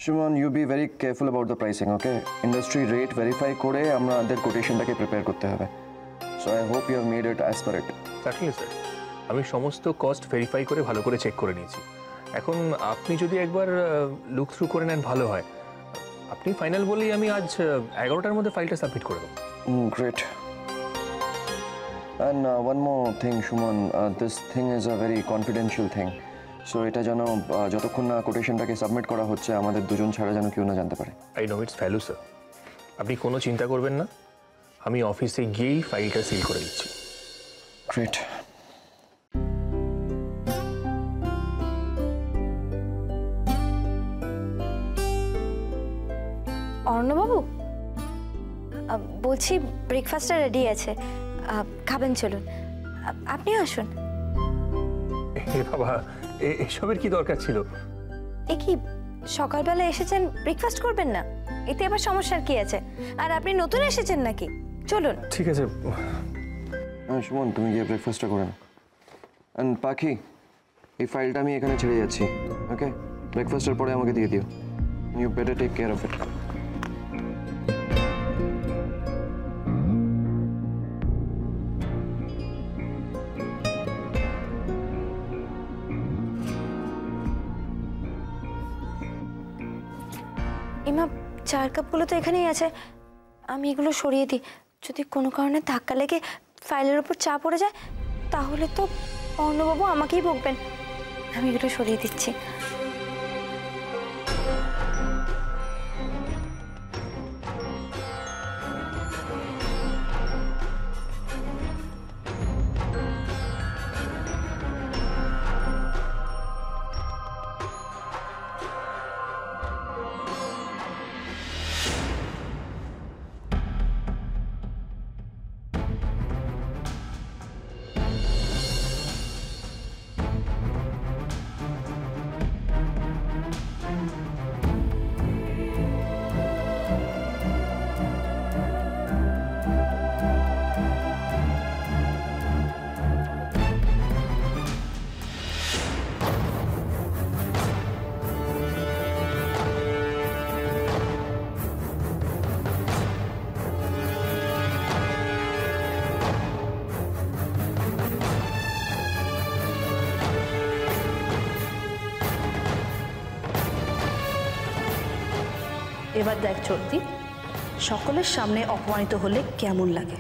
Suman, you be very careful about the pricing, okay? Industry rate verify করে আমাদের কোটেশনটাকে prepare করতে হবে। So I hope you have made it as per it. Certainly, sir. আমি সমস্ত cost verify করে ভালো করে চেক করে নিয়েছি। এখন আপনি যদি একবার লুক থ্রু করে নেন ভালো হয়। আপনি ফাইনাল বলেই আমি আজ 11টার মধ্যে ফাইলটা সাবমিট করে দেবো। Great. And one more thing, Shuman, this thing is a very confidential thing. So এটা যেন যতক্ষণ না কোটেশনটাকে সাবমিট করা হচ্ছে আমাদের দুজন ছাড়া যেন কেউ না জানতে পারে। I know it's value sir, আপনি কোনো চিন্তা করবেন না, আমি অফিসে গিয়েই ফাইলটা সিল করে দিচ্ছি। গ্রেট। অর্ণবাবু, বলছি ব্রেকফাস্টটা রেডি আছে, খাবেন চলুন, আপনি আসুন। এ বাবা, এসবের কি দরকার ছিল? এ কি সকালবেলা এসেছেন, ব্রেকফাস্ট করবেন না? এতে আবার সমস্যার কি আছে? আর আপনি নতুন এসেছেন নাকি? চলুন। ঠিক আছে। সুমন, তুমি গিয়ে ব্রেকফাস্টটা করে নাও। অ্যান্ড পাখি, এই ফাইলটা আমি এখানে ছেড়ে যাচ্ছি, ওকে? ব্রেকফাস্টের পরে আমাকে দিয়ে দিও। You better take care of it. Ima, চার কাপগুলো তো এখানেই আছে, আমি এগুলো সরিয়ে দিই। যদি কোনো কারণে ধাক্কা লেগে ফাইলের উপর চাপ পড়ে যায় তাহলে তো অর্ণবাবু আমাকেই বকবেন। আমি এগুলো সরিয়ে দিচ্ছি। এবার দেখ চলতি, সকলের সামনে অপমানিত হলে কেমন লাগে।